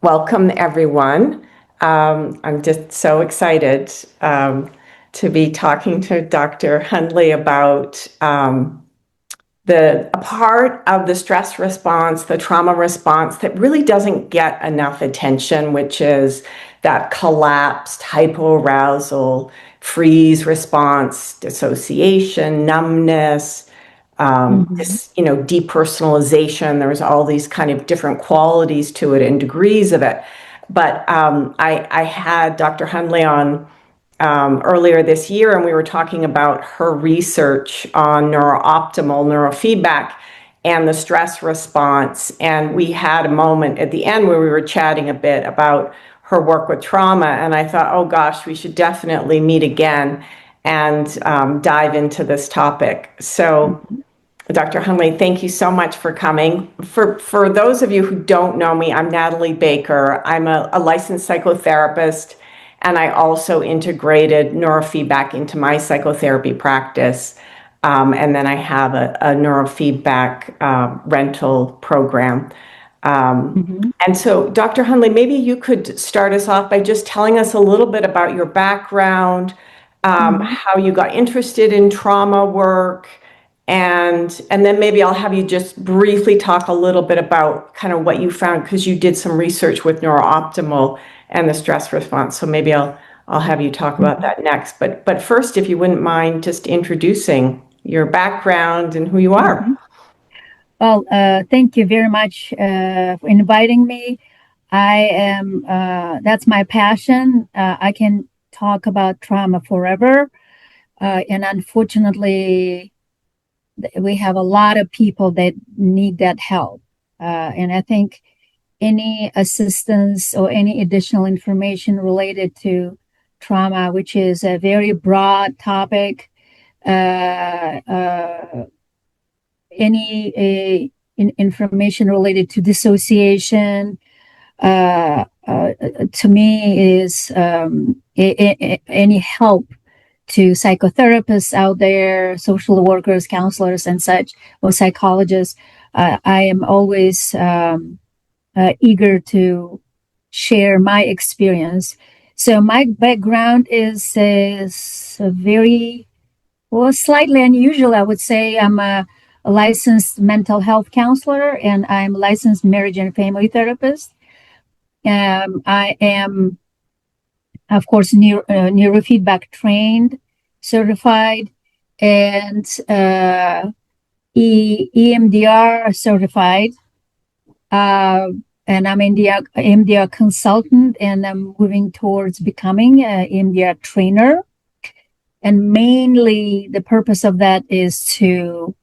Welcome, everyone. I'm just so excited to be talking to Dr. Hundley about a part of the stress response, the trauma response that really doesn't get enough attention, which is that collapsed hypoarousal freeze response, dissociation, numbness, depersonalization. There's all these kind of different qualities to it and degrees of it. But I had Dr. Hundley on earlier this year, and we were talking about her research on NeurOptimal, neurofeedback, and the stress response. And we had a moment at the end where we were chatting a bit about her work with trauma. And I thought, oh gosh, we should definitely meet again and dive into this topic. So Dr. Hundley, thank you so much for coming. For those of you who don't know me, I'm Natalie Baker. I'm a licensed psychotherapist, and I also integrated neurofeedback into my psychotherapy practice. And then I have a neurofeedback rental program. And so, Dr. Hundley, maybe you could start us off by just telling us a little bit about your background, how you got interested in trauma work, and then maybe I'll have you just briefly talk a little bit about kind of what you found, because you did some research with NeurOptimal and the stress response. So maybe I'll have you talk about that next. But first, if you wouldn't mind just introducing your background and who you are. Well, thank you very much for inviting me. That's my passion. I can talk about trauma forever. And unfortunately, we have a lot of people that need that help. And I think any assistance or any additional information related to trauma, which is a very broad topic, any information related to dissociation, to me is any help to psychotherapists out there, social workers, counselors, and such, or psychologists. I am always eager to share my experience. So my background is very, well, slightly unusual, I would say. I'm a licensed mental health counselor, and I'm a licensed marriage and family therapist. I am, of course, neurofeedback trained, certified, and EMDR certified. And I'm an EMDR consultant, and I'm moving towards becoming an EMDR trainer. And mainly the purpose of that is to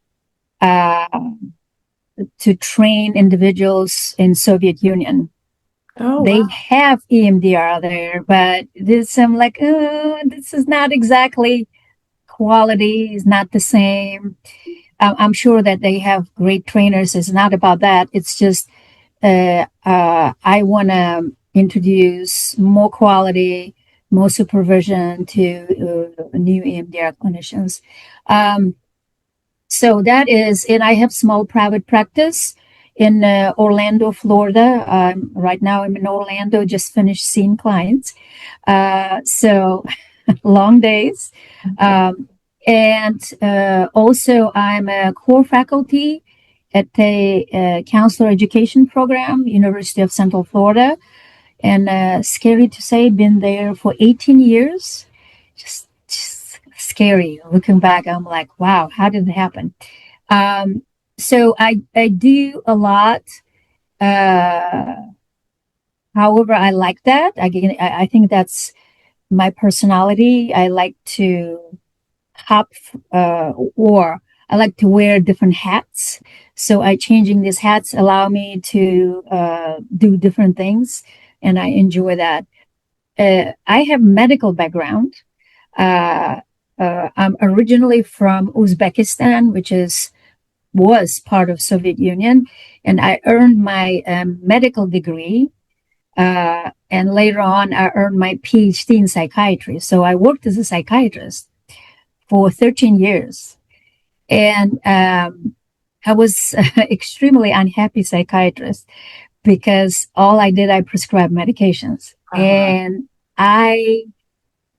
train individuals in Soviet Union. Oh, they have EMDR there, but I'm like, this is not exactly quality, is not the same. I'm sure that they have great trainers. It's not about that. It's just I want to introduce more quality, more supervision to new EMDR clinicians. So that is, and I have small private practice in Orlando, Florida. Right now I'm in Orlando, just finished seeing clients. So long days. And also I'm a core faculty at a counselor education program, University of Central Florida. And scary to say, been there for 18 years. Just scary. Looking back, I'm like, wow, how did it happen? So I do a lot. However, I like that. I think that's my personality. I like to hop, or I like to wear different hats. So changing these hats allow me to do different things, and I enjoy that. I have medical background. I'm originally from Uzbekistan, which was part of Soviet Union, and I earned my medical degree, and later on I earned my PhD in psychiatry. So I worked as a psychiatrist for 13 years, and I was extremely unhappy psychiatrist. because I prescribed medications. And I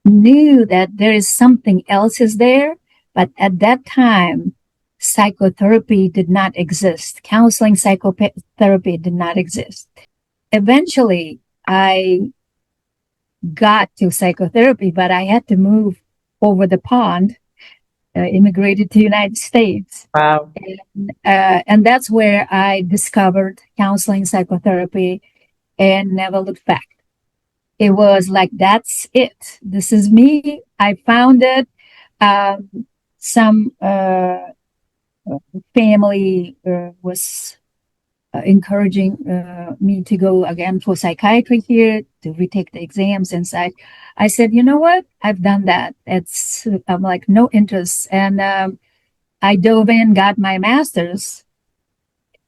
knew that there is something else is there. But at that time, psychotherapy did not exist. Counseling psychotherapy did not exist. Eventually, I got to psychotherapy, but I had to move over the pond, immigrated to the United States. Wow. And that's where I discovered counseling psychotherapy and never looked back. It was like, that's it. This is me. I found it. Some family was encouraging me to go again for psychiatry here, to retake the exams. And I said, you know what? I've done that. I'm like, no interest. And I dove in, got my master's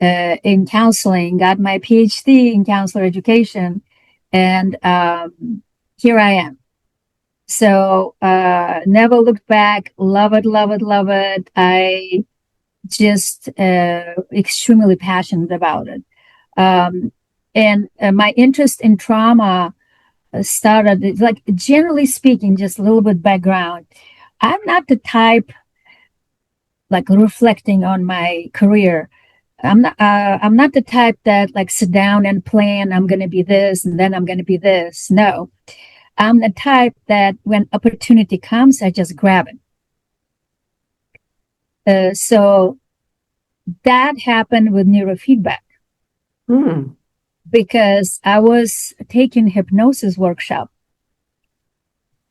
in counseling, got my PhD in counselor education. And here I am. So never looked back. Love it, love it, love it. I just extremely passionate about it. And my interest in trauma started, like, generally speaking, just a little bit background. I'm not the type, like, reflecting on my career. I'm not the type that, like, sit down and plan, I'm going to be this and then I'm going to be this. No, I'm the type that when opportunity comes, I just grab it. So that happened with neurofeedback. Because I was taking hypnosis workshop,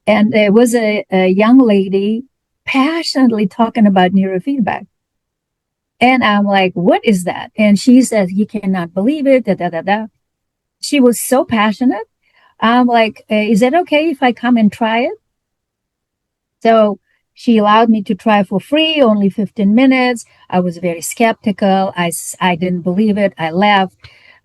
and there was a young lady passionately talking about neurofeedback. And I'm like, what is that? And she said, you cannot believe it. Da, da, da, da. She was so passionate. I'm like, is it okay if I come and try it? So she allowed me to try for free, only 15 minutes. I was very skeptical. I didn't believe it. I left.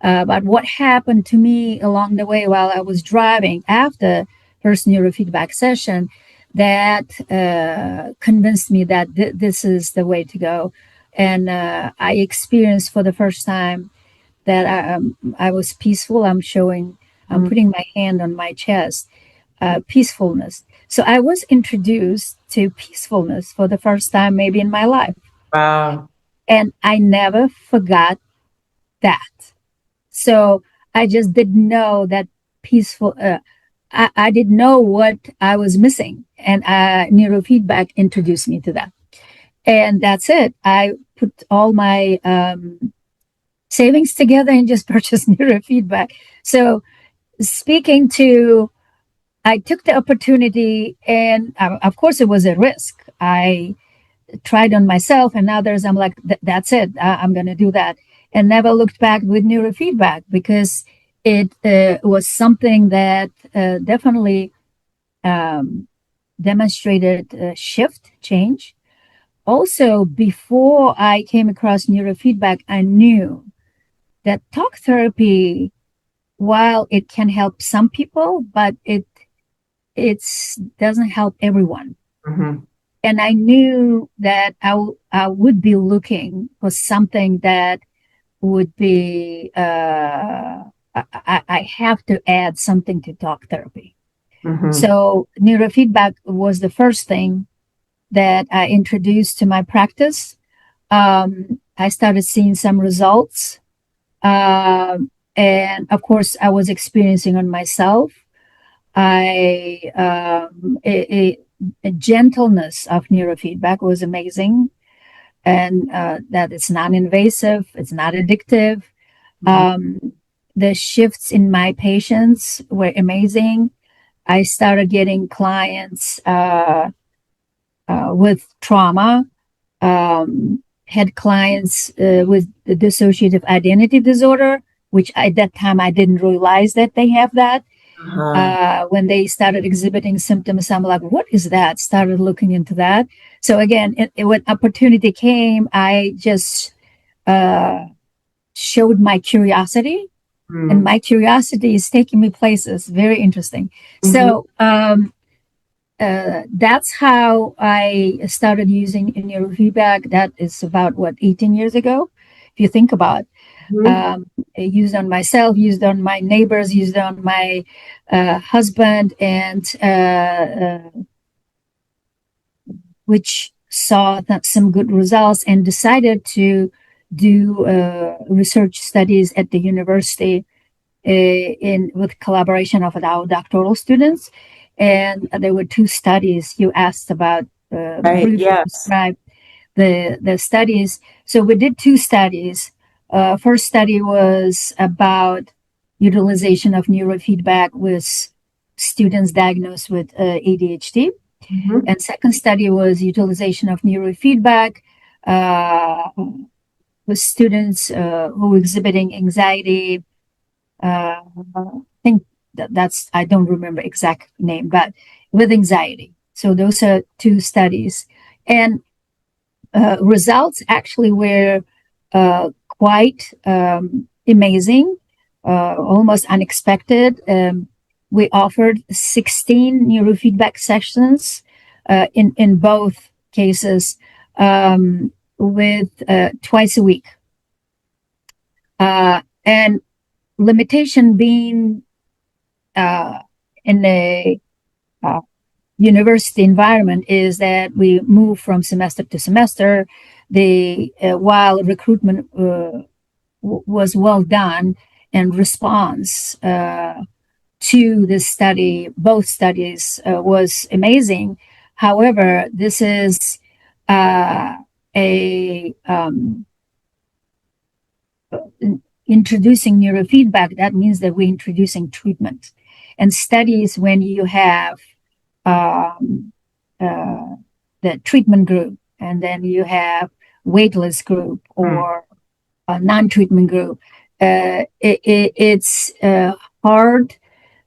But what happened to me along the way while I was driving after first neurofeedback session, that convinced me that this is the way to go. And I experienced for the first time that I was peaceful. I'm putting my hand on my chest, peacefulness. So I was introduced to peacefulness for the first time maybe in my life. Wow. And I never forgot that. So I just didn't know that peaceful, I didn't know what I was missing. And neurofeedback introduced me to that. And that's it. I put all my savings together and just purchased neurofeedback. So I took the opportunity, and of course it was a risk. I tried on myself and others. I'm like, that's it. I'm going to do that. And never looked back with neurofeedback, because it was something that definitely demonstrated a change. Also, before I came across neurofeedback, I knew that talk therapy, while it can help some people, but it doesn't help everyone. And I knew that I would be looking for something that would be, I have to add something to talk therapy. So neurofeedback was the first thing that I introduced to my practice. I started seeing some results. And of course, I was experiencing on myself. A gentleness of neurofeedback was amazing, and that it's non-invasive, it's not addictive. The shifts in my patients were amazing. I started getting clients with trauma, had clients with the dissociative identity disorder, which at that time I didn't realize that they have that. When they started exhibiting symptoms, I'm like, what is that? Started looking into that. So again, when opportunity came, I just showed my curiosity, and my curiosity is taking me places. Very interesting. So that's how I started using neurofeedback. That is about 18 years ago, if you think about it. Used on myself, used on my neighbors, used on my husband, and which saw some good results and decided to do research studies at the university with collaboration of our doctoral students. And there were two studies you asked about, briefly Yes. describe the studies. So we did two studies. First study was about utilization of neurofeedback with students diagnosed with ADHD. And second study was utilization of neurofeedback with students who were exhibiting anxiety. I think that's, I don't remember exact name, but with anxiety. So those are two studies. And results actually were quite amazing, almost unexpected. We offered 16 neurofeedback sessions in both cases with twice a week. And limitation being in a university environment is that we move from semester to semester. While recruitment was well done and response to this study, both studies was amazing. However, this is introducing neurofeedback. That means that we're introducing treatment. And studies, when you have the treatment group, and then you have waitlist group or a non-treatment group, it's hard.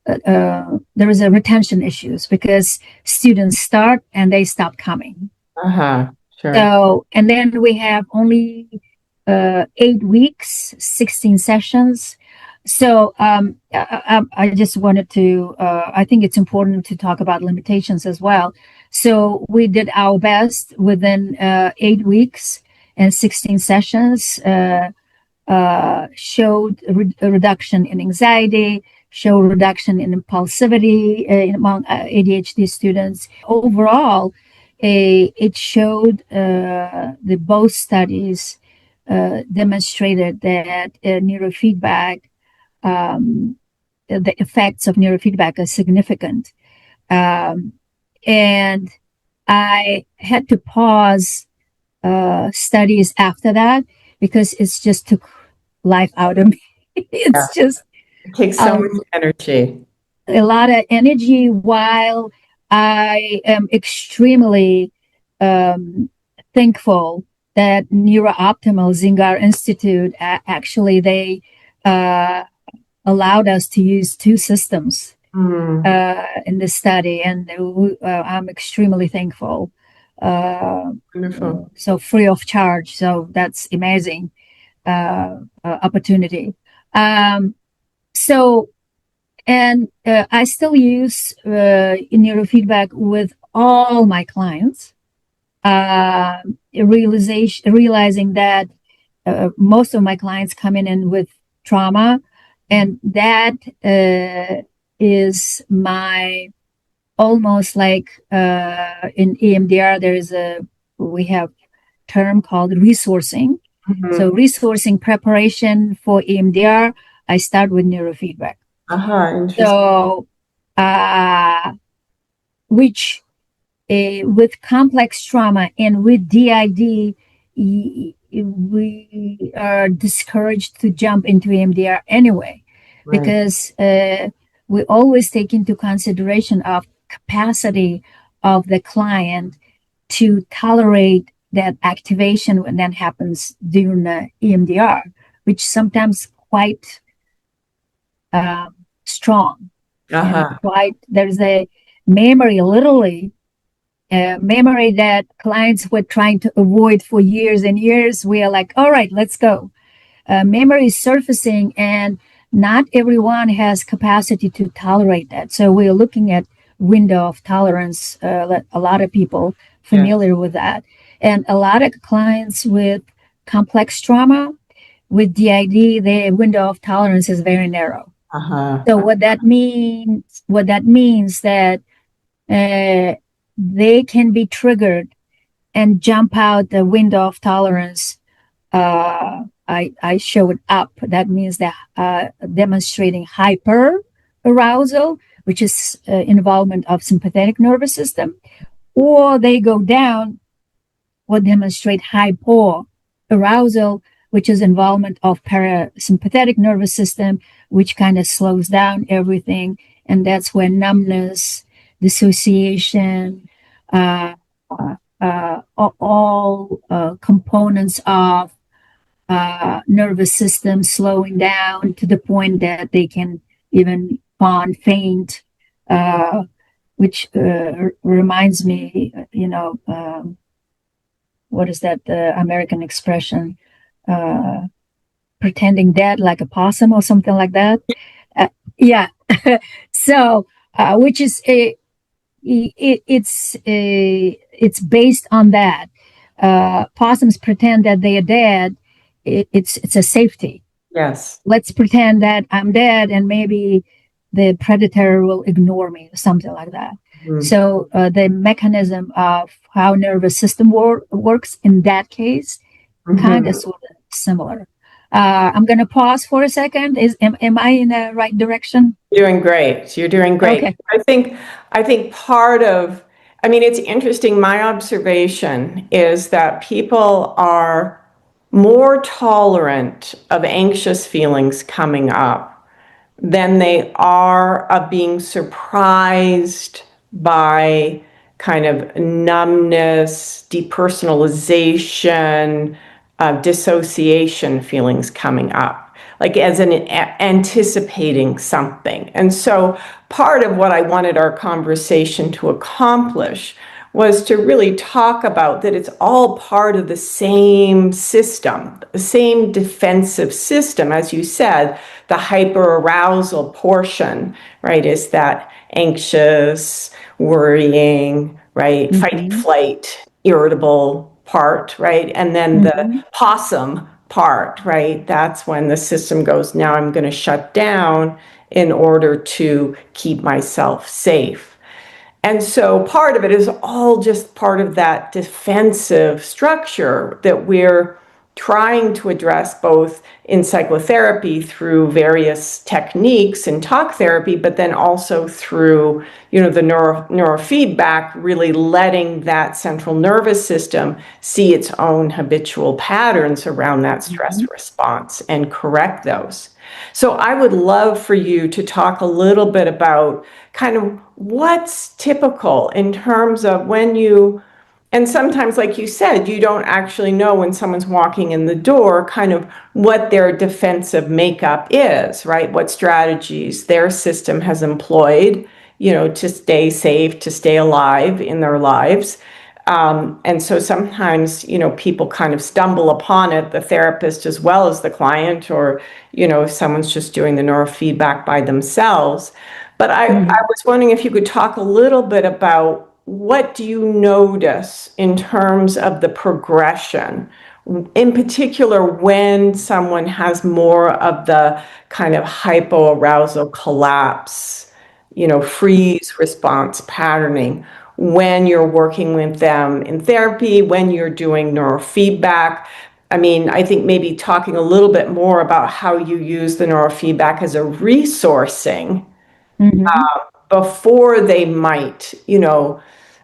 There is a retention issues because students start and they stop coming. Sure. So, and then we have only 8 weeks, 16 sessions. So I just wanted to, I think it's important to talk about limitations as well. So we did our best within 8 weeks and 16 sessions, showed a reduction in anxiety, showed reduction in impulsivity among ADHD students. Overall, it showed both studies demonstrated that neurofeedback, the effects of neurofeedback are significant. And I had to pause studies after that because it's just took life out of me. It's just it takes so much energy. A lot of energy, while I am extremely thankful that NeurOptimal Zingar Institute actually they allowed us to use two systems in this study, and I'm extremely thankful. Wonderful. So free of charge. So that's amazing opportunity. So, and I still use neurofeedback with all my clients. Realizing that most of my clients come in with trauma, and that is my almost like in EMDR we have term called resourcing. So resourcing preparation for EMDR, I start with neurofeedback. Interesting. So which with complex trauma and with DID, we are discouraged to jump into EMDR anyway, because we always take into consideration of capacity of the client to tolerate that activation when that happens during the EMDR, which sometimes quite strong. And there's a memory, literally memory that clients were trying to avoid for years and years. We are like, all right, let's go. Memory is surfacing, and not everyone has capacity to tolerate that. So we're looking at window of tolerance. A lot of people familiar with that, and a lot of clients with complex trauma, with DID, the window of tolerance is very narrow. Uh-huh. So what that means that they can be triggered and jump out the window of tolerance. I show it up. That means that demonstrating hyperarousal, which is involvement of sympathetic nervous system, or they go down or demonstrate hypoarousal, which is involvement of parasympathetic nervous system, which kind of slows down everything. And that's when numbness, dissociation, all components of nervous system slowing down to the point that they can even fawn, faint, which reminds me, what is that American expression? Pretending dead like a possum or something like that. Yeah. So, which is it's based on that. Possums pretend that they are dead. It's a safety. Yes. Let's pretend that I'm dead, and maybe the predator will ignore me or something like that. Mm-hmm. So the mechanism of how nervous system works in that case, kind of sort of similar. I'm going to pause for a second. Am I in the right direction? You're doing great. You're doing great. Okay. I think part of, I mean, it's interesting. My observation is that people are more tolerant of anxious feelings coming up than they are of being surprised by kind of numbness, depersonalization, dissociation feelings coming up, like as an anticipating something. And so part of what I wanted our conversation to accomplish was to really talk about that it's all part of the same system, the same defensive system. As you said, the hyperarousal portion, right, is that anxious, worrying, right, fight, flight, irritable part, right? And then the possum part, right? That's when the system goes, now I'm going to shut down in order to keep myself safe. And so part of it is all just part of that defensive structure that we're trying to address both in psychotherapy through various techniques in talk therapy, but then also through, the neurofeedback, really letting that central nervous system see its own habitual patterns around that stress response and correct those. So I would love for you to talk a little bit about kind of what's typical in terms of when you, and sometimes, like you said, you don't actually know when someone's walking in the door, kind of what their defensive makeup is, right? What strategies their system has employed, to stay safe, to stay alive in their lives. And so sometimes, people kind of stumble upon it, the therapist as well as the client, or, if someone's just doing the neurofeedback by themselves. But I was wondering if you could talk a little bit about what do you notice in terms of the progression, in particular when someone has more of the kind of hypoarousal collapse, freeze response patterning, when you're working with them in therapy, when you're doing neurofeedback. I mean, I think maybe talking a little bit more about how you use the neurofeedback as a resourcing before they might,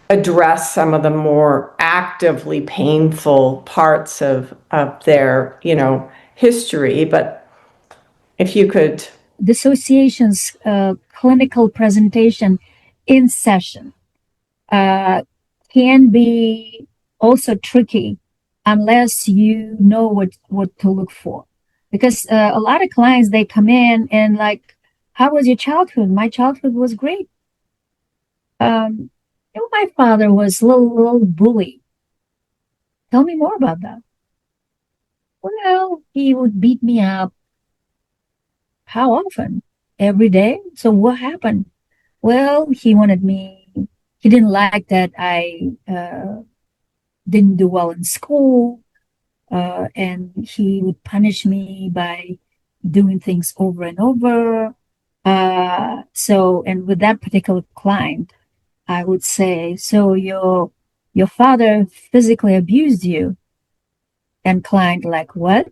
address some of the more actively painful parts of their, history. But if you could. Dissociation's clinical presentation in session can be also tricky unless you know what to look for. Because a lot of clients, they come in and like, how was your childhood? My childhood was great. My father was a little bully. Tell me more about that. Well, he would beat me up. How often? Every day. So what happened? Well, he didn't like that I didn't do well in school. and he would punish me by doing things over and over. And with that particular client, I would say, so your father physically abused you, and client like, what?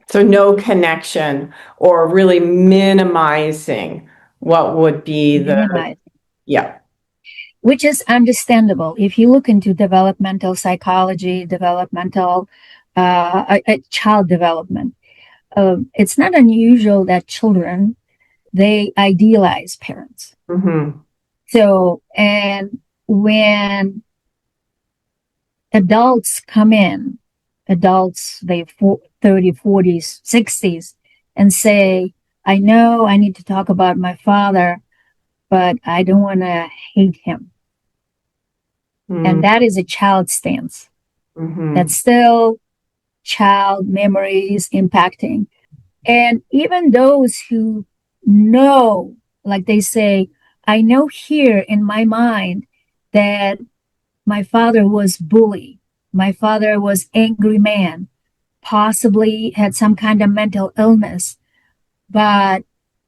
So no connection, or really minimizing what would be Minimize. yeah. Which is understandable. If you look into developmental psychology, developmental child development, it's not unusual that children, they idealize parents. Mm-hmm. So, and when adults come in, adults, they 30, 40s, 60s, and say, I know I need to talk about my father, but I don't want to hate him. Mm-hmm. And that is a child stance. Mm-hmm. That's still child memories impacting. And even those who know, like they say, I know here in my mind that my father was bully. My father was angry man, possibly had some kind of mental illness, but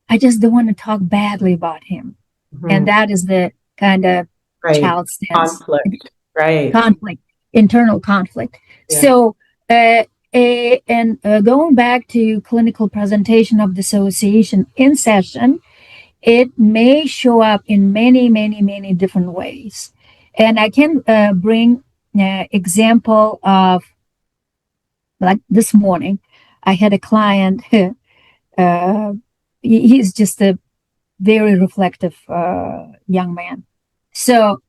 I just don't want to talk badly about him. Mm-hmm. And that is the kind of Right. child stance. Conflict. Right. Conflict, internal conflict. Yeah. So, going back to clinical presentation of dissociation in session, it may show up in many, many, many different ways. And I can bring example of, like this morning, I had a client. He's just a very reflective young man. So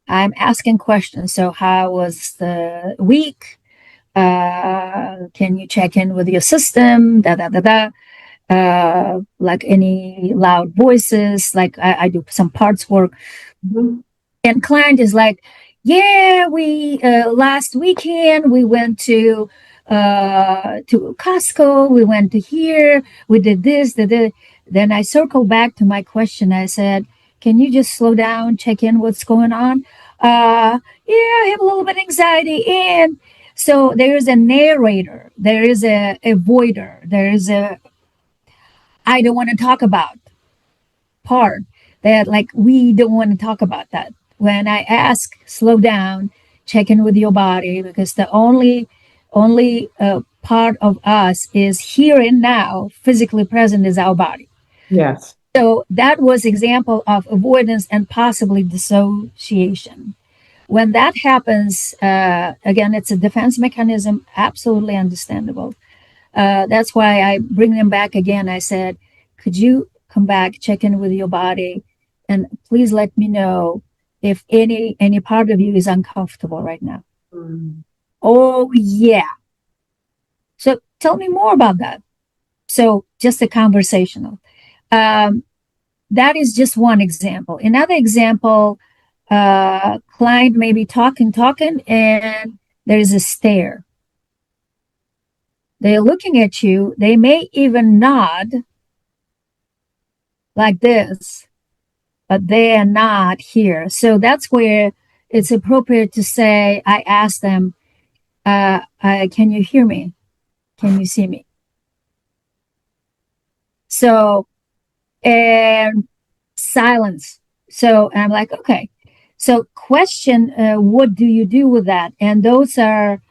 I'm asking questions. So how was the week? Can you check in with your system? Like any loud voices, like I do some parts work. Mm-hmm. And client is like, yeah, we last weekend we went to Costco, we went to here, we did this, then I circle back to my question. I said, can you just slow down, check in what's going on? Yeah, I have a little bit of anxiety. And so there is a narrator, there is a avoider, there is a I don't want to talk about part that, like, we don't want to talk about that. When I ask, slow down, check in with your body, because the only part of us is here and now, physically present is our body. Yes. So that was example of avoidance and possibly dissociation. When that happens, again, it's a defense mechanism, absolutely understandable. That's why I bring them back again. I said, could you come back, check in with your body, and please let me know if any part of you is uncomfortable right now. Mm-hmm. Oh, yeah. So tell me more about that. So just a conversational. That is just one example. Another example, client may be talking, and there is a stare. They're looking at you. They may even nod like this, but they are not here. So that's where it's appropriate to say, I ask them, can you hear me? Can you see me? So, and silence. So I'm like, okay. So question, what do you do with that? And those are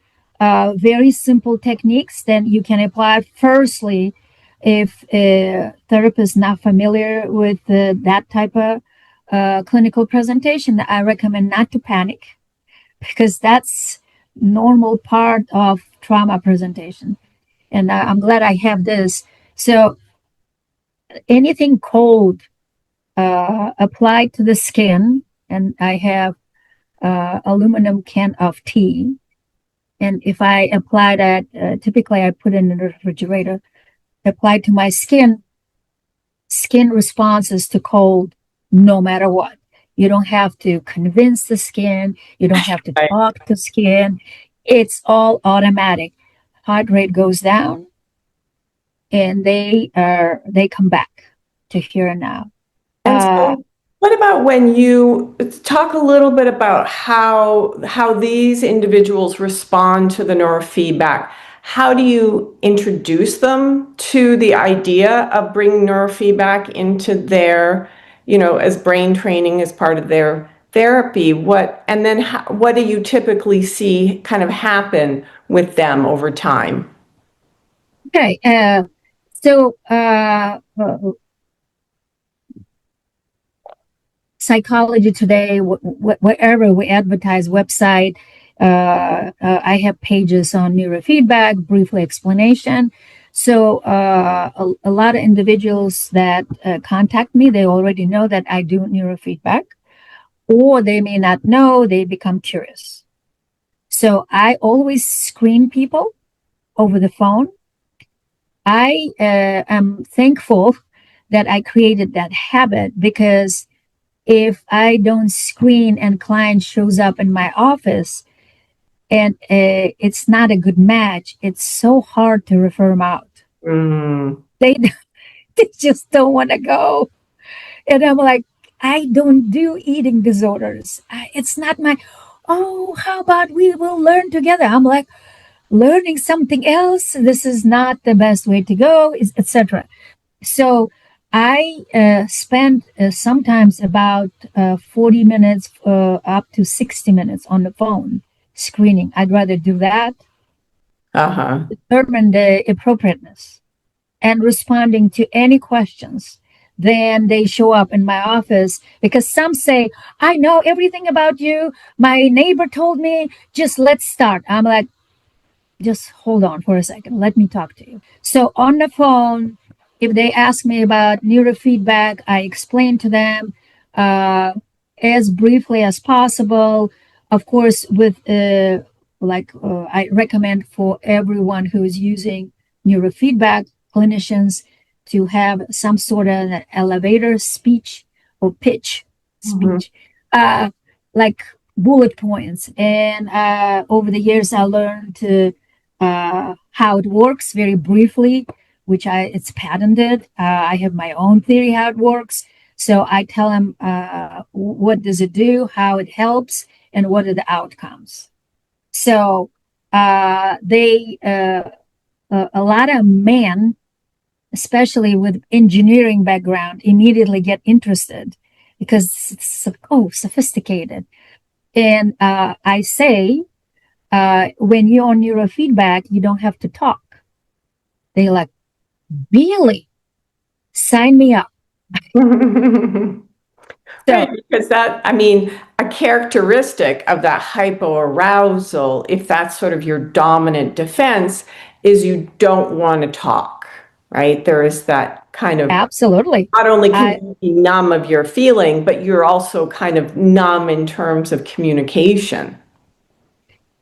very simple techniques that you can apply. Firstly, if a therapist is not familiar with that type of clinical presentation, I recommend not to panic, because that's normal part of trauma presentation. And I'm glad I have this. So anything cold applied to the skin, and I have aluminum can of tea. And if I apply that, typically I put it in the refrigerator, applied to my skin responses to cold no matter what. You don't have to convince the skin. You don't have to talk to skin. It's all automatic. Heart rate goes down, and they come back to here and now. And so What about when you talk a little bit about how these individuals respond to the neurofeedback? How do you introduce them to the idea of bringing neurofeedback into their, as brain training as part of their therapy? What do you typically see kind of happen with them over time? Okay. So, psychology today, wherever we advertise website, I have pages on neurofeedback, briefly explanation. So a lot of individuals that contact me, they already know that I do neurofeedback, or they may not know, they become curious. So I always screen people over the phone. I am thankful that I created that habit, because if I don't screen and client shows up in my office and it's not a good match, it's so hard to refer them out. Mm. They, they just don't want to go. And I'm like, I don't do eating disorders. It's not my, oh, how about we will learn together? I'm like, learning something else, this is not the best way to go, etc. So I spend sometimes about 40 minutes up to 60 minutes on the phone screening. I'd rather do that, Uh-huh. determine the appropriateness, and responding to any questions. Then they show up in my office, because some say, I know everything about you. My neighbor told me, just let's start. I'm like, just hold on for a second. Let me talk to you. So on the phone, if they ask me about neurofeedback, I explain to them as briefly as possible. Of course, with I recommend for everyone who is using neurofeedback, clinicians, to have some sort of an elevator speech or pitch speech, like bullet points. And over the years, I learned to how it works very briefly, which it's patented. I have my own theory how it works. So I tell them what does it do, how it helps, and what are the outcomes. So a lot of men, especially with engineering background, immediately get interested because it's sophisticated. And I say, when you're on neurofeedback, you don't have to talk. They're like, really? Sign me up. Right, because a characteristic of that hypoarousal, if that's sort of your dominant defense, is you don't want to talk, right? There is that kind of, Absolutely. not only can you be numb of your feeling, but you're also kind of numb in terms of communication.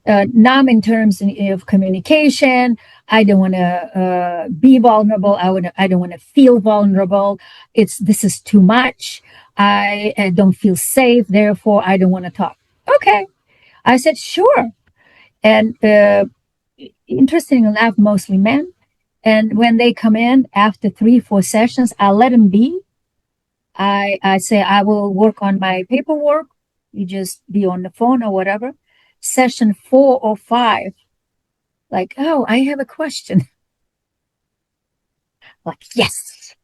Numb in terms of communication. I don't want to be vulnerable. I don't want to feel vulnerable. This is too much. I don't feel safe. Therefore, I don't want to talk. Okay. I said, sure. And interesting enough, mostly men. And when they come in after 3-4 sessions, I let them be. I say, I will work on my paperwork. You just be on the phone or whatever. Session 4 or 5, like, oh, I have a question. Like, yes.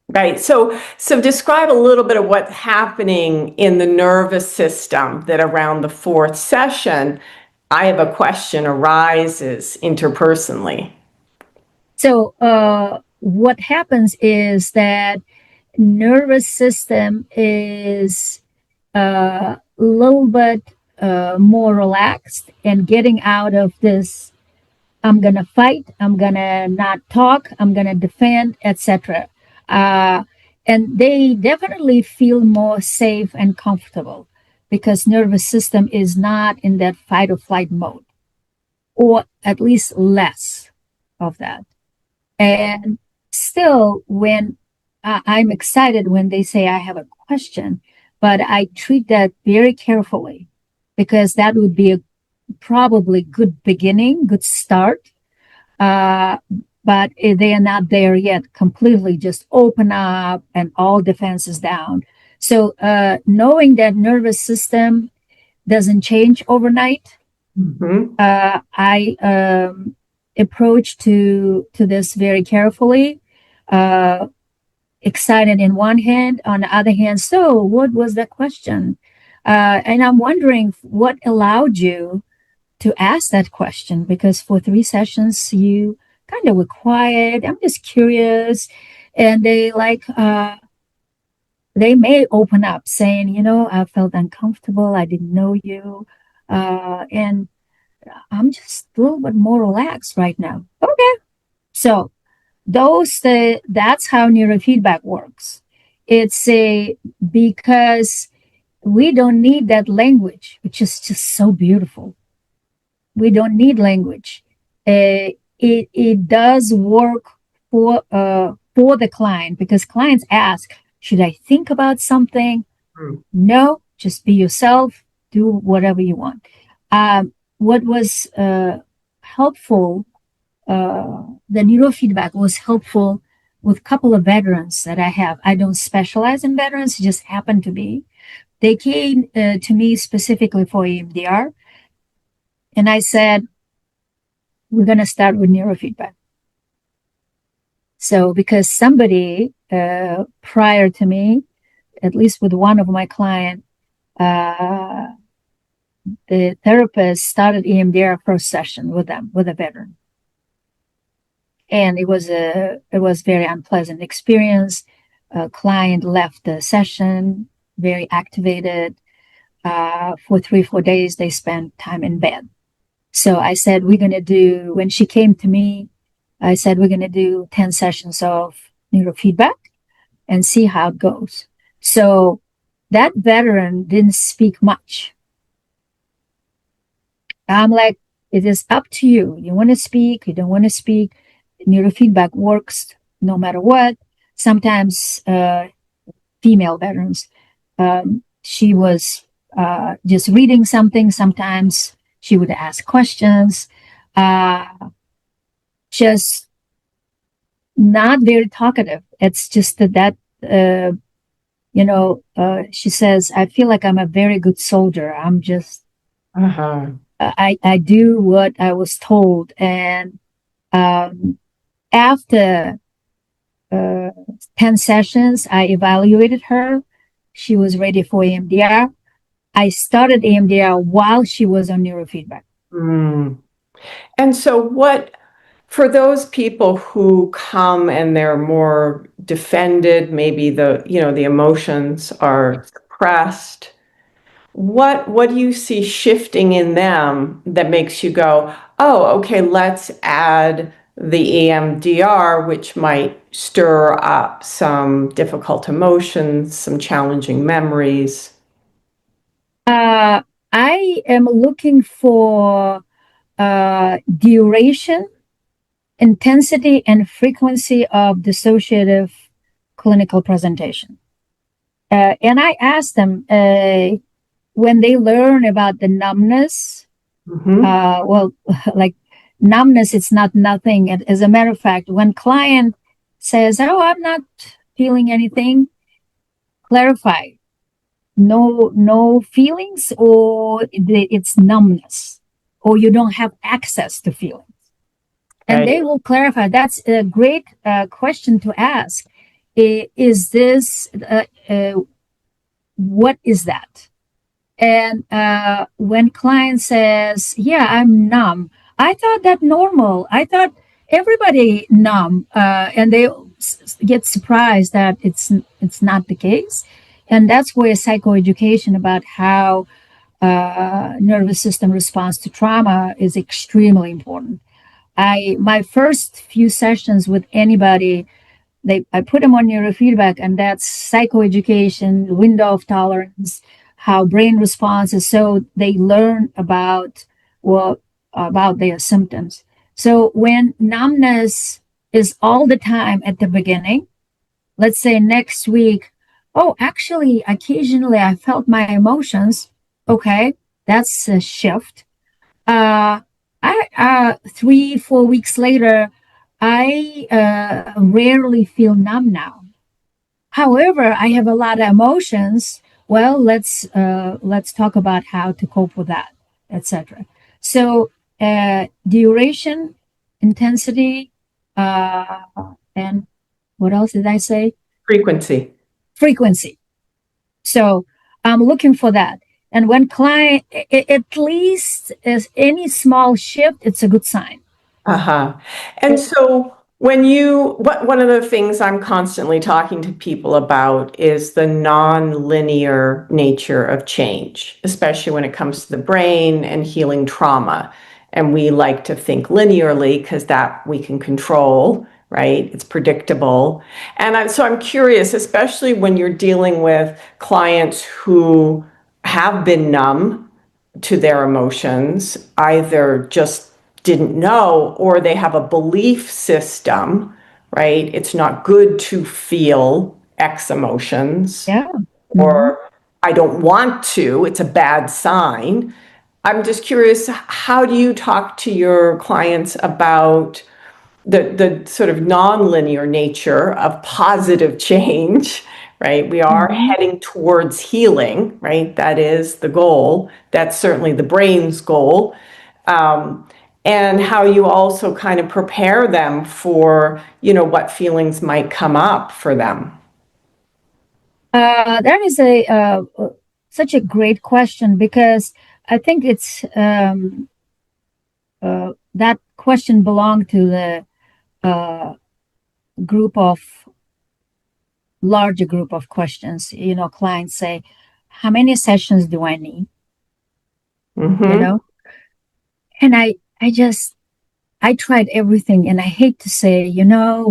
Right. So describe a little bit of what's happening in the nervous system that around the 4th session, I have a question arises interpersonally. So what happens is that nervous system is a little bit more relaxed and getting out of this, I'm going to fight, I'm going to not talk, I'm going to defend, etc. And they definitely feel more safe and comfortable because nervous system is not in that fight or flight mode, or at least less of that. And still, when I'm excited when they say I have a question, but I treat that very carefully because that would be a probably good beginning, good start. But they are not there yet, completely just open up and all defenses down. So knowing that nervous system doesn't change overnight, I approach to this very carefully. Excited in one hand, on the other hand, so what was that question? And I'm wondering what allowed you to ask that question, because for 3 sessions you kind of were quiet. I'm just curious. And they may open up saying, I felt uncomfortable, I didn't know you, and I'm just a little bit more relaxed right now. Okay. So that's how neurofeedback works. It's because we don't need that language, which is just so beautiful. We don't need language. It does work for the client, because clients ask, should I think about something? No, just be yourself, do whatever you want. What was helpful, the neurofeedback was helpful with a couple of veterans that I have. I don't specialize in veterans, it just happened to be. They came to me specifically for EMDR. And I said, we're going to start with neurofeedback. So because somebody prior to me, at least with one of my clients, the therapist started EMDR first session with them, with a veteran. And it was very unpleasant experience. A client left the session very activated. For 3-4 days, they spent time in bed. So I said, when she came to me, I said, we're going to do 10 sessions of neurofeedback and see how it goes. So that veteran didn't speak much. I'm like, it is up to you. You want to speak, you don't want to speak. Neurofeedback works no matter what. Sometimes female veterans, she was just reading something. Sometimes she would ask questions, just not very talkative. It's just that she says, I feel like I'm a very good soldier. I'm just, I do what I was told. And after 10 sessions, I evaluated her. She was ready for EMDR. I started EMDR while she was on neurofeedback. And so for those people who come and they're more defended, maybe the emotions are suppressed, what do you see shifting in them that makes you go, oh, okay, let's add the EMDR, which might stir up some difficult emotions, some challenging memories? I am looking for duration, intensity, and frequency of dissociative clinical presentation. And I asked them when they learn about the numbness, like numbness, it's not nothing. As a matter of fact, when client says, oh, I'm not feeling anything, clarify. No feelings, or it's numbness, or you don't have access to feelings. And they will clarify. That's a great question to ask. Is this, what is that? And when client says, yeah, I'm numb, I thought that normal. I thought everybody numb, and they get surprised that it's not the case. And that's where psychoeducation about how nervous system responds to trauma is extremely important. My first few sessions with anybody, I put them on neurofeedback, and that's psychoeducation, window of tolerance, how brain responds, so they learn about their symptoms. So when numbness is all the time at the beginning, let's say next week, oh, actually, occasionally I felt my emotions. Okay, that's a shift. 3-4 weeks later, I rarely feel numb now. However, I have a lot of emotions. Well, let's talk about how to cope with that, etc. So duration, intensity, uh, and what else did I say? Frequency. Frequency. So I'm looking for that. And when client, at least as any small shift, it's a good sign. Uh-huh. And so one of the things I'm constantly talking to people about is the nonlinear nature of change, especially when it comes to the brain and healing trauma. And we like to think linearly because that we can control, right? It's predictable. So I'm curious, especially when you're dealing with clients who have been numb to their emotions, either just didn't know or they have a belief system, right? It's not good to feel X emotions, Yeah. or I don't want to, it's a bad sign. I'm just curious, how do you talk to your clients about the sort of nonlinear nature of positive change, right? We are heading towards healing, right? That is the goal. That's certainly the brain's goal. And how you also kind of prepare them for, what feelings might come up for them. That is such a great question because I think it's that question belonged to the group of larger group of questions. Clients say, "How many sessions do I need?" You Mm-hmm. know, and I tried everything, and I hate to say,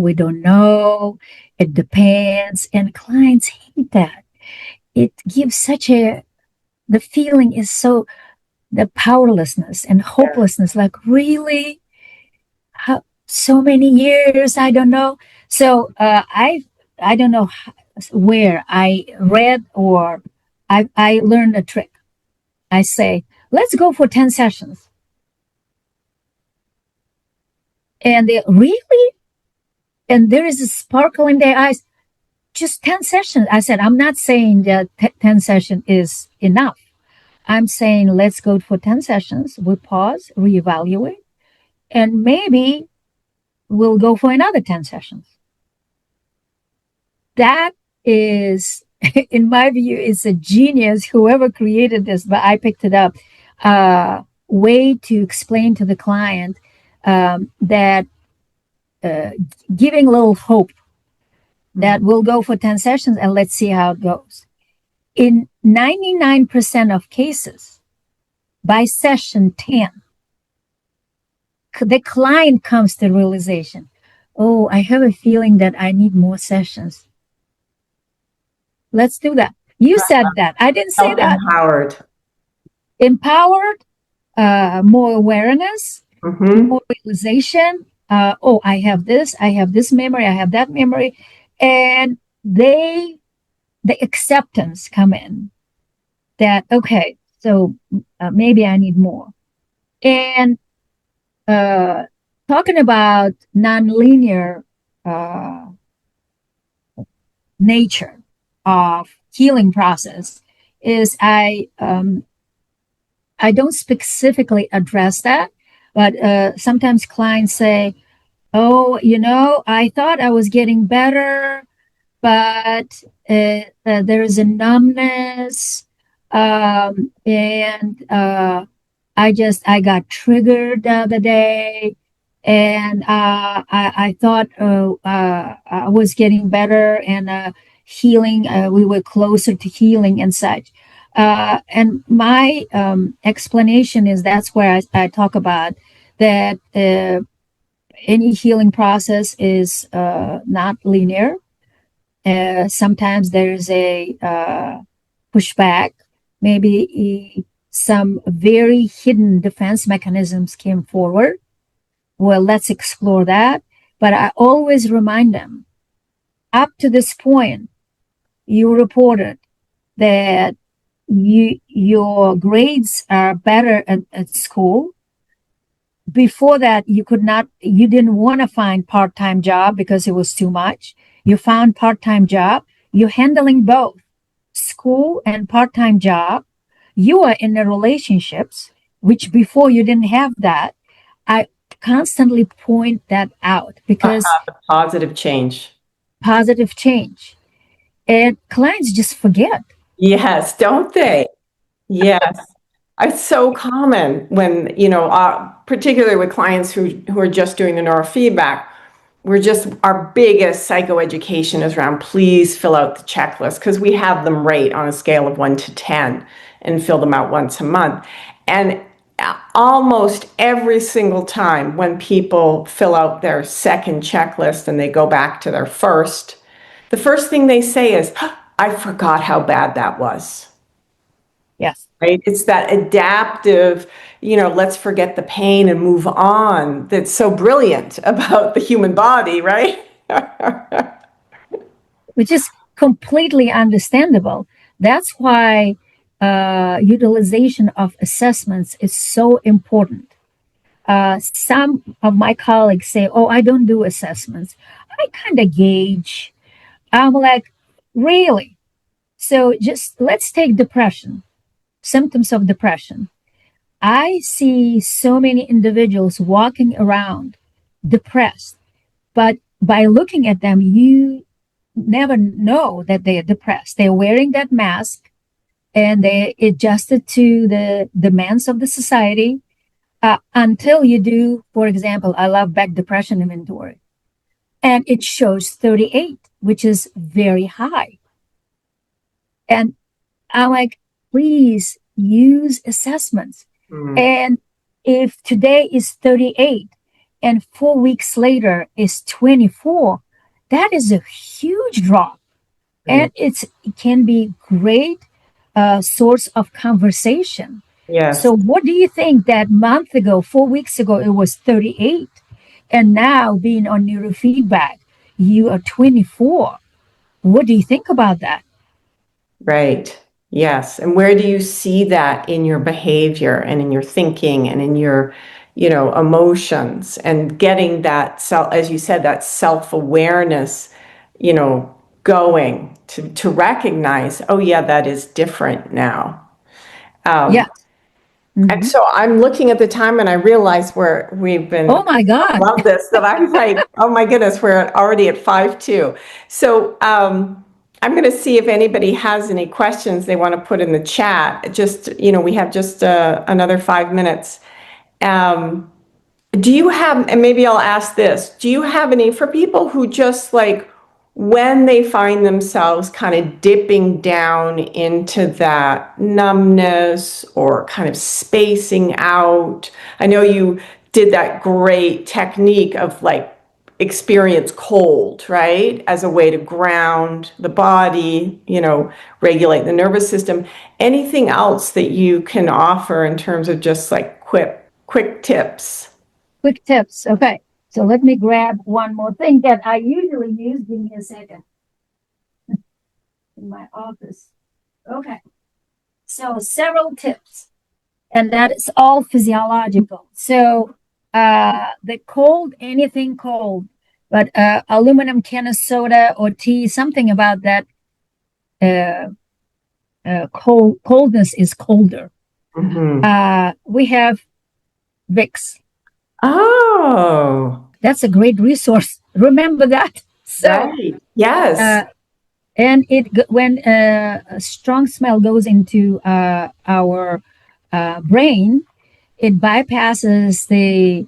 we don't know. It depends, and clients hate that. It gives such the feeling is so the powerlessness and hopelessness, like really how so many years I don't know. So I don't know where I read or I learned a trick. I say, let's go for 10 sessions. And they really, and there is a sparkle in their eyes, just 10 sessions. I said, I'm not saying that 10 session is enough. I'm saying let's go for 10 sessions. We pause, reevaluate, and maybe we'll go for another 10 sessions. That is, in my view, is a genius, whoever created this, but I picked it up. Way to explain to the client that giving a little hope that we'll go for 10 sessions and let's see how it goes. In 99% of cases, by session 10, the client comes to realization, oh, I have a feeling that I need more sessions. Let's do that. You said that. I didn't say that. Empowered. Empowered, more awareness, Mm-hmm. more realization. Oh, I have this memory, I have that memory. And the acceptance come in that, okay, so maybe I need more. And talking about nonlinear nature of healing process is I don't specifically address that, but sometimes clients say, "Oh, I thought I was getting better, but there is a numbness, and I got triggered the other day, and I thought I was getting better and healing. We were closer to healing and such." And my explanation is that's where I talk about that any healing process is not linear. Sometimes there's a pushback, maybe some very hidden defense mechanisms came forward. Well, let's explore that. But I always remind them, up to this point, you reported that your grades are better at school. Before that, you didn't want to find part-time job because it was too much. You found part-time job. you're handling both school and part-time job. You are in the relationships, which before you didn't have that. I constantly point that out because The positive change. positive change. And clients just forget. Yes, don't they? Yes. It's so common when, particularly with clients who are just doing the neurofeedback, our biggest psychoeducation is around please fill out the checklist because we have them rate on a scale of 1 to 10 and fill them out once a month. And almost every single time when people fill out their second checklist and they go back to their first, the first thing they say is, I forgot how bad that was. Yes. Right? It's that adaptive, let's forget the pain and move on. That's so brilliant about the human body, right? Which is completely understandable. That's why utilization of assessments is so important. Some of my colleagues say, oh, I don't do assessments. I kind of gauge. I'm like, really? So just let's take depression, symptoms of depression. I see so many individuals walking around depressed, but by looking at them, you never know that they are depressed. They're wearing that mask and they adjusted to the demands of the society until you do, for example, I love back depression inventory, and it shows 38, which is very high. And I'm like, please use assessments. And if today is 38 and 4 weeks later is 24, that is a huge drop. And it can be great source of conversation. Yes. So what do you think that month ago, 4 weeks ago, it was 38, and now being on neurofeedback, you are 24. What do you think about that? Right. Yes. And where do you see that in your behavior and in your thinking and in your, emotions and getting that self, as you said, that self-awareness, going to recognize, oh yeah, that is different now. Yeah. And so I'm looking at the time and I realize we've been, Oh my God. I love this, that I was like, oh my goodness, we're already at 5:02. So I'm going to see if anybody has any questions they want to put in the chat. Just, we have just another 5 minutes. Do you have, and maybe I'll ask this, do you have any for people who just like, when they find themselves kind of dipping down into that numbness or kind of spacing out? I know you did that great technique of like experience cold, right? As a way to ground the body, regulate the nervous system. Anything else that you can offer in terms of just like quick tips? Quick tips. Okay. So let me grab one more thing that I usually use. Give me a second. In my office. Okay. So several tips, and that is all physiological. So the cold, anything cold, but aluminum can of soda or tea, something about that coldness is colder. We have Vicks. Oh, that's a great resource. Remember that. So, right. Yes. And when a strong smell goes into our brain, it bypasses the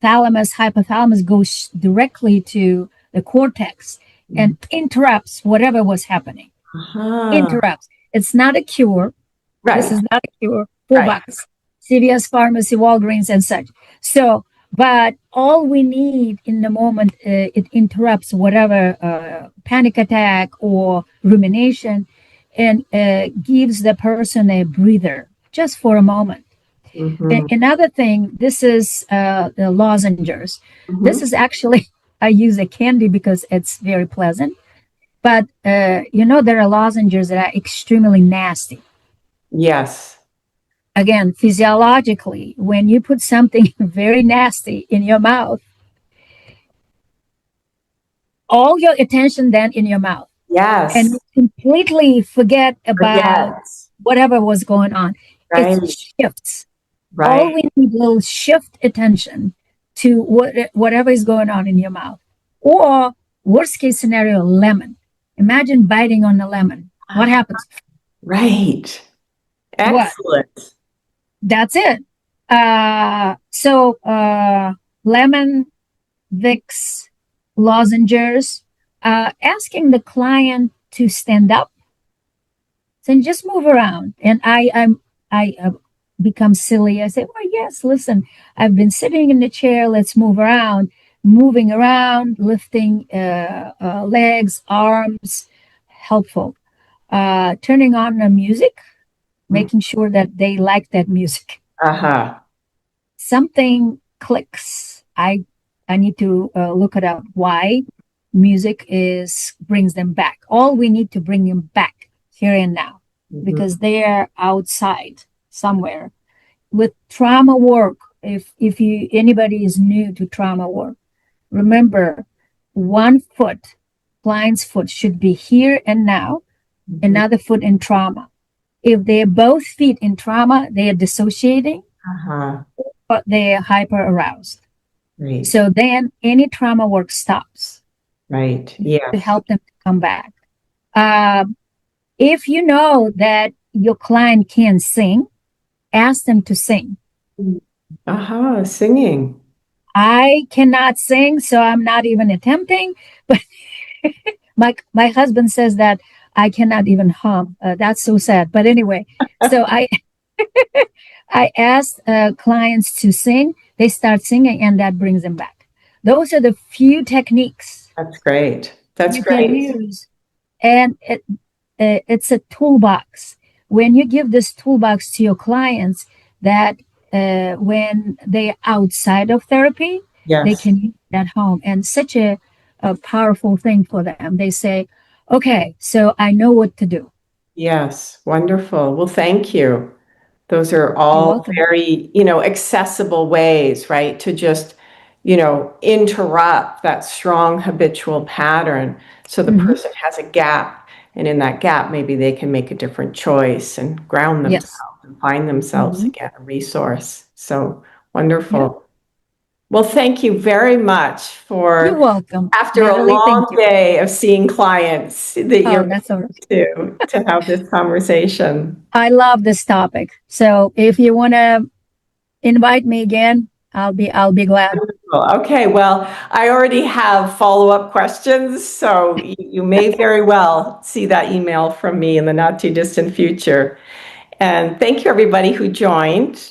thalamus, hypothalamus, goes directly to the cortex and interrupts whatever was happening. Interrupts. It's not a cure. Right. This is not a cure. $4. CVS Pharmacy, Walgreens, and such. So, but all we need in the moment, it interrupts whatever panic attack or rumination and gives the person a breather just for a moment. Another thing, this is the lozenges. This is actually, I use a candy because it's very pleasant. But, there are lozenges that are extremely nasty. Yes. Again, physiologically, when you put something very nasty in your mouth, all your attention then in your mouth. Yes. And you completely forget about Forget. whatever was going on. Right. It shifts. Right. All we need will shift attention to whatever is going on in your mouth. Or worst case scenario, lemon. Imagine biting on a lemon. What happens? Right. What? Excellent. That's it. Lemon, Vicks, lozenges, asking the client to stand up and just move around. And I become silly. I say, well, yes, listen, I've been sitting in the chair. Let's move around, moving around, lifting legs, arms, helpful. Turning on the music, making sure that they like that music. Uh-huh. Something clicks. I need to look it up why music brings them back. All we need to bring them back here and now, because they're outside somewhere. With trauma work, if anybody is new to trauma work, remember, one foot, client's foot, should be here and now, another foot in trauma. If they're both feet in trauma, they are dissociating, but they are hyper-aroused. Right. So then any trauma work stops. Right. Yeah. To help them come back. If you know that your client can sing, ask them to sing. Singing. I cannot sing, so I'm not even attempting. But my husband says that I cannot even hum. That's so sad. But anyway, so I ask clients to sing. They start singing, and that brings them back. Those are the few techniques. That's great. That's you great. Can use, and it's a toolbox. When you give this toolbox to your clients, that when they're outside of therapy, Yes. they can use it at home, and such a powerful thing for them. They say, okay, so I know what to do. Yes. Wonderful. Well, thank you. Those are all very, accessible ways, right, to just, interrupt that strong habitual pattern so the person has a gap. And in that gap, maybe they can make a different choice and ground themselves and find themselves again, a resource. So wonderful. Yeah. Well, thank you very much for. You're welcome. After Natalie, a long day of seeing clients that you're that's all right. to have this conversation. I love this topic. So if you want to invite me again, I'll be glad. Okay, well, I already have follow-up questions, so you may very well see that email from me in the not too distant future. And thank you, everybody who joined.